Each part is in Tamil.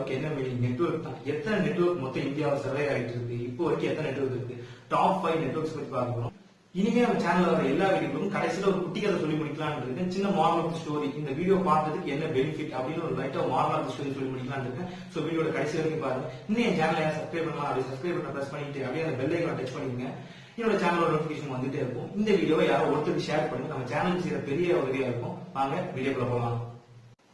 இந்தியாவுக்கு என்ன மீனிங்? நெட்வொர்க் தான். எத்தனை நெட்வொர்க் மொத்தம் இந்தியாவில் சர்வே ஆகிட்டு இருக்கு, இப்போ வரைக்கும் எத்தனை நெட்வொர்க் இருக்கு, டாப் 5 நெட்வொர்க்ஸ் பத்தி பார்க்கிறோம். இனிமே நம்ம சேனல்ல வர எல்லா வீடியோக்கும் கடைசியில ஒரு குட்டி கதை சொல்லி முடிக்கலாம்னு இருக்கேன். சின்ன மாரல் ஆஃப் ஸ்டோரி, இந்த வீடியோ பார்த்ததுக்கு என்ன பெனிஃபிட் அப்படின்னு ஒரு லைட்டா மாரல் ஆஃப் ஸ்டோரி சொல்லி முடிக்கலாம்னு இருக்கேன். சோ வீடியோட கடைசி வரைக்கும் பாருங்க. இன்னும் என் சேனலை சப்ஸ்கிரைப் பண்ணலாம், அப்படி சப்ஸ்கிரைப் பண்ண பிரஸ் பண்ணிட்டு அப்படியே அந்த பெல் ஐகானை டச் பண்ணிக்கங்க. என்னோட சேனலோட நோட்டிபிகேஷன் வந்துட்டே இருக்கும். இந்த வீடியோவை யாரோ ஒருத்தருக்கு ஷேர் பண்ணுங்க, நம்ம சேனலுக்கு செய்யற பெரிய உதவியா இருக்கும். வாங்க வீடியோக்குள்ள போகலாம்.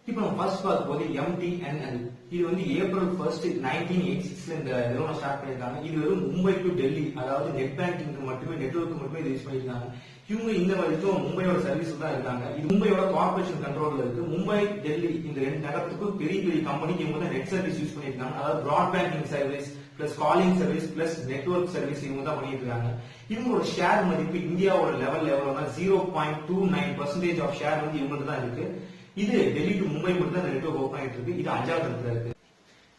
இப்போ நம்ம ஃபர்ஸ்ட் பார்க்க போது MTNL. இது வந்து ஏப்ரல் 1, 1986 இந்த நிறுவனம் ஸ்டார்ட் பண்ணிருக்காங்க. இது வெறும் மும்பை டு டெல்லி, அதாவது நெட் பேங்கிங் மட்டுமே, நெட்வொர்க் மட்டுமே யூஸ் பண்ணிருக்காங்க. இவங்க இந்த வரைக்கும் மும்பையோட சர்வீஸ் தான் இருக்காங்க. இது மும்பையோட கார்பரேஷன் கண்ட்ரோல்ல இருக்கு. மும்பை, டெல்லி இந்த ரெண்டு நகரத்துக்கும் பெரிய பெரிய கம்பெனிக்கு இவங்க தான் நெட் சர்வீஸ் யூஸ் பண்ணிருக்காங்க. அதாவது broad banking service plus calling service plus network service இவங்க தான் பண்ணிட்டு இருக்காங்க. இவங்களோட ஷேர் மதிப்பு இந்தியாவோட லெவல் எவ்வளவுனா 0.29% ஆஃப் ஷேர் வந்து இவங்களுக்கு தான் இருக்கு. இது டெல்லி டு மும்பை மட்டும் தான் நெட்வொர்க் ஓபன் ஆயிட்டு இருக்கு. இது 5வது இடத்துல இருக்கு.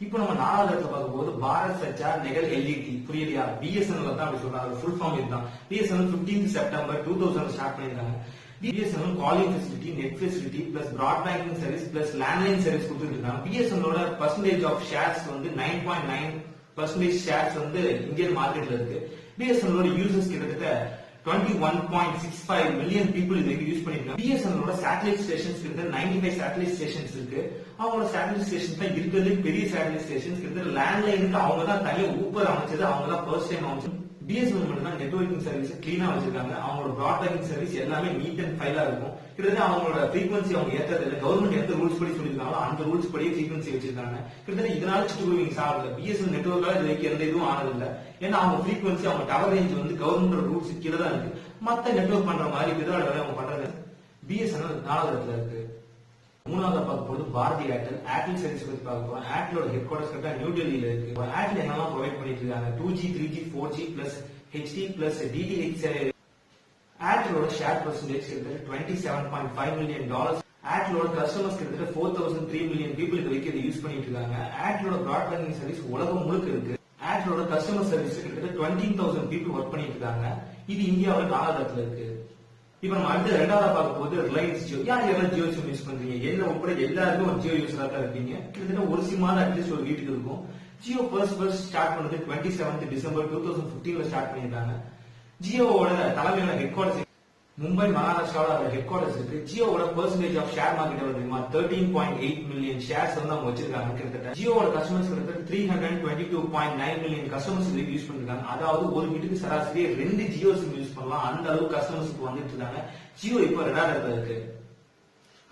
இப்போ நம்ம 4வது இடத்துல பார்க்கும் போது பாரத் சச்சார் நிகழ் எல்இடி, புரியலையா? BSNL தான் அப்படி சொல்றாங்க. ஃபுல் ஃபார்ம் இதுதான். BSNL 15 செப்டம்பர் 2000 ஸ்டார்ட் பண்ணிருக்காங்க. BSNL calling facility, net facility plus broad banking service plus landline service கொடுத்துட்டு இருக்காங்க. BSNL பர்சன்டேஜ் ஆஃப் ஷேர்ஸ் வந்து 9.9% ஷேர்ஸ் வந்து இந்தியன் மார்க்கெட்ல இருக்கு. BSNL யூசர்ஸ் கிட்டத்தட்ட 21.65 மில்லியன் பீப்புள் இதை யூஸ் பண்ணிருக்காங்க. BSNL சேட்டலைட் ஸ்டேஷன்ஸ் கிட்டத்தட்ட 95 சேட்டலைட் ஸ்டேஷன்ஸ் இருக்கு. அவங்களோட சேட்டலைட் ஸ்டேஷன்ஸ் தான் இருக்கிறது பெரிய சேட்டலைட் ஸ்டேஷன்ஸ். கிட்டத்தட்ட லேண்ட்லைனுக்கு அவங்க தான் தனியா ஊப்பர் அமைச்சது, அவங்க தான் ஃபர்ஸ்ட் டைம் அமைச்சது. BSNL மட்டும் தான் நெட்வொர்க்கிங் சர்வீஸ் கிளீனா வச்சிருக்காங்க. அவங்களோட பிராட் பேங்கிங் சர்வீஸ் எல்லாமே நீட் அண்ட் ஃபைலா இருக்கும். கிட்டத்தட்ட அவங்களோட ஃப்ரீக்வன்சி அவங்க ஏற்றது இல்லை. கவர்மெண்ட் எந்த ரூல்ஸ் படி சொல்லிருக்காங்களோ அந்த ரூல்ஸ் படியே ஃப்ரீக்வன்சி வச்சிருக்காங்க. கிட்டத்தட்ட இதனால சிட்டுகுருவிங்க சாகல. BSNL நெட்வொர்க்கால இது வரைக்கும் எந்த இதுவும் ஆனது இல்லை. ஏன்னா அவங்க ஃப்ரீக்வன்சி, அவங்க டவர் ரேஞ்ச் வந்து கவர்மெண்ட் ரூல்ஸ் கீழே தான் இருக்கு. மத்த நெட்வொர்க் பண்ற மாதிரி விதவாட வேலை அவங்க பண்றது. BSNL 4வது இடத்துல இருக்கு. 3வது பார்க்க போது பாரதி ஏர்டெல். ஏர்டெல் சர்வீஸ் பத்தி பார்க்க போறோம். ஏர்டெலோட ஹெட் குவார்டர்ஸ் கரெக்டா நியூ டெல்லியில இருக்கு. ஏர்டெல் என்னெல்லாம் ப்ரொவைட் பண்ணிட்டு இருக்காங்க? 2G, 3G, 4G plus HD plus DTH. ஏர்டெலோட ஷேர் பர்சன்டேஜ் கிட்டத்தட்ட $27.5 மில்லியன். ஏர்டெலோட கஸ்டமர்ஸ் கிட்டத்தட்ட 4003 மில்லியன் பீப்புள் இது வரைக்கும் இதை யூஸ் பண்ணிட்டு இருக்காங்க. ஏர்டெலோட பிராட் பேங்கிங் சர்வீஸ் உலகம் முழுக்க இருக்கு. ஏர்டெலோட கஸ்டமர் சர்வீஸ் கிட்டத்தட்ட 20,000 பீப்புள் ஒர்க் பண்ணிட்டு இருக்காங்க. இது இந்தியாவோட 4வது இடத்துல இருக்கு. இப்ப நம்ம அடுத்து 2வது பார்க்க போது ரிலையன்ஸ் ஜியோ. யாரெல்லாம் ஜியோ சிம் யூஸ் பண்றீங்க? என்ன உட்பட எல்லாருமே ஒரு ஜியோ யூஸரா தான் இருப்பீங்க. கிட்டத்தட்ட ஒரு சிம்மாவது அட்லீஸ்ட் ஒரு வீட்டுக்கு இருக்கும். ஜியோ ஃபர்ஸ்ட் ஸ்டார்ட் பண்ணது 27 டிசம்பர் 2015 ஸ்டார்ட் பண்ணிருக்காங்க. ஜியோவோட தலைமையோட ஹெட் குவார்டர்ஸ் மும்பை, மகாராஷ்டிராவோட ஹெட் குவார்டர்ஸ் இருக்கு. ஜியோவோட பர்சன்டேஜ் ஆஃப் ஷேர் மார்க்கெட் எவ்வளவு? 13.8 மில்லியன் ஷேர்ஸ் வந்து அவங்க வச்சிருக்காங்க. கிட்டத்தட்ட ஜியோவோட கஸ்டமர்ஸ் கிட்டத்தட்ட 322.9 மில்லியன் கஸ்டமர்ஸ் யூஸ் பண்ணிருக்காங்க. அதாவது ஒரு வீட்டுக்கு சராசரி 2 ஜியோ சிம் யூஸ் பண்ணலாம். அந்த அளவுக்கு கஸ்டமர்ஸ் வந்துட்டு இருக்காங்க. ஜியோ இப்போ 2வது இடத்துல இருக்கு.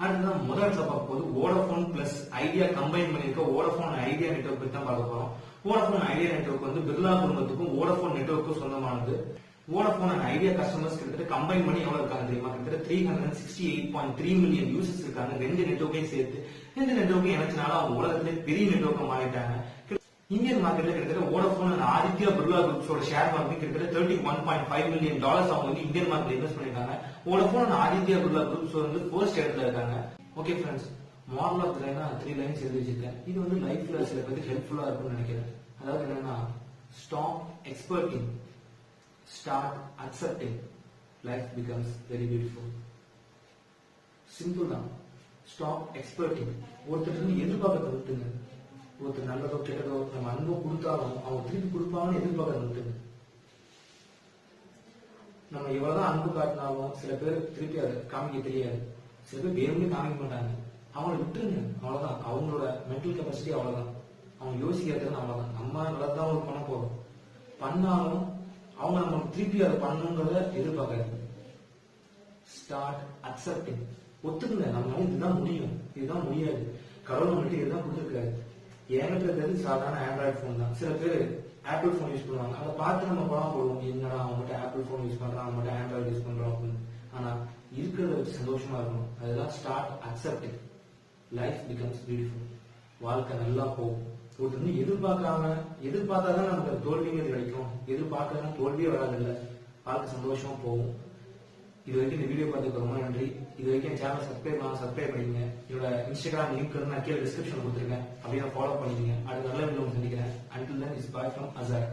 அடுத்ததான் முதல் இடத்துல பார்க்க போது வோடபோன் பிளஸ் ஐடியா கம்பைன் பண்ணிருக்க வோடபோன் ஐடியா நெட்வொர்க் பத்தி தான் பார்க்க போறோம். வோடபோன் ஐடியா நெட்வொர்க் வந்து பிர்லா குடும்பத்துக்கும் வோடபோன் நெட்வொர்க்கும் சொந்தமானது. வோடபோன் அண்ட் ஐடியா கஸ்டமர்ஸ் கிட்டத்தட்ட கம்பைன் பண்ணி எவ்வளவு இருக்காங்க தெரியுமா? கிட்டத்தட்ட 368.3 மில்லியன் யூசர்ஸ் இருக்காங்க. 2 நெட்வொர்க்கையும் சேர்த்து 2 நெட்வொர்க்கையும் இணைச்சனால அவங்க உலகத்திலே பெரிய நெட்வொர்க்கா மாறிட்டாங்க. இந்தியன் மார்க்கெட்ல கிட்டத்தட்ட வோடபோன் அண்ட் ஆதித்யா பிர்லா குரூப்ஸோட ஷேர் மார்க்கெட் கிட்டத்தட்ட $31.5 மில்லியன் அவங்க வந்து இந்தியன் மார்க்கெட்ல இன்வெஸ்ட் பண்ணிருக்காங்க. Vodafone and Aditya Birla groups வந்து ஃபர்ஸ்ட் இடத்துல இருக்காங்க. Okay friends, moral of the line 3 lines எழுதி வச்சிருக்கேன். இது வந்து லைஃப்ல சில பேருக்கு ஹெல்ப்ஃபுல்லா இருக்கும்னு நினைக்கிறேன். அதாவது என்னன்னா, stop expecting, start accepting, life becomes very beautiful. Simple தான். Stop expecting. ஒருத்தர் இருந்து எதிர்பார்க்க விட்டுங்க. ஒருத்தர் நல்லதோ கெட்டதோ நம்ம அன்போ கொடுத்தாலும் அவங்க திருப்பி கொடுப்பாங்கன்னு எதிர்பார்க்க விட்டுங்க. நம்ம எவ்வளவுதான் அன்பு காட்டினாலும் சில பேர் திருப்பி அதை காமிக்க தெரியாது. சில பேர் வேணும்னே காமிக்க மாட்டாங்க. அவங்களை விட்டுருங்க, அவ்வளவுதான். அவங்களோட மென்டல் கெப்பாசிட்டி அவ்வளவுதான். அவங்க யோசிக்கிறது அவ்வளவுதான். நம்ம நல்லதான் அவங்களுக்கு பண்ண போறோம். பண்ணாலும் அவங்க நமக்கு திருப்பி அதை பண்ணணுங்கிறத எதிர்பார்க்காது. Start accepting. ஒத்துக்குங்க, நம்மளால இதுதான் முடியும், இதுதான் முடியாது. கடவுள் நம்மகிட்ட இதுதான் கொடுத்துருக்காரு. என்கிட்ட இருக்கிறது சாதாரண ஆண்ட்ராய்டு போன் தான். சில பேர் ஆப்பிள் போன் யூஸ் பண்ணுவாங்க. அதை பார்த்து நம்ம படம் போடுவோம், என்னடா அவங்ககிட்ட ஆப்பிள் போன் யூஸ் பண்றான், அவங்ககிட்ட ஆண்ட்ராய்டு யூஸ் பண்றோம் அப்படின்னு. ஆனா இருக்கிறத வச்சு சந்தோஷமா இருக்கணும். அதுதான் start accepting. Life becomes beautiful. வாழ்க்கை நல்லா போகும். ஒருத்தர் எதிர்பார்த்தாதான் நமக்கு தோல்விங்கிறது கிடைக்கும். எதிர்பார்க்கறதுனா தோல்வியே வராதில்ல. வாழ்க்கை சந்தோஷமா போகும். இது வரைக்கும் இந்த வீடியோ பார்த்துக்கு ரொம்ப நன்றி. இது வரைக்கும் என் சேனல் சப்ஸ்கிரைப் பண்ணிக்கங்க. என்னோட இன்ஸ்டாகிராம் லிங்க் வந்து நான் கீழே டிஸ்கிரிப்ஷன் கொடுத்துருக்கேன். அப்படியே ஃபாலோ பண்ணிக்கங்க. அடுத்த நல்ல வீடியோ சந்திக்கிறேன். Until then, it's bye from Azhar.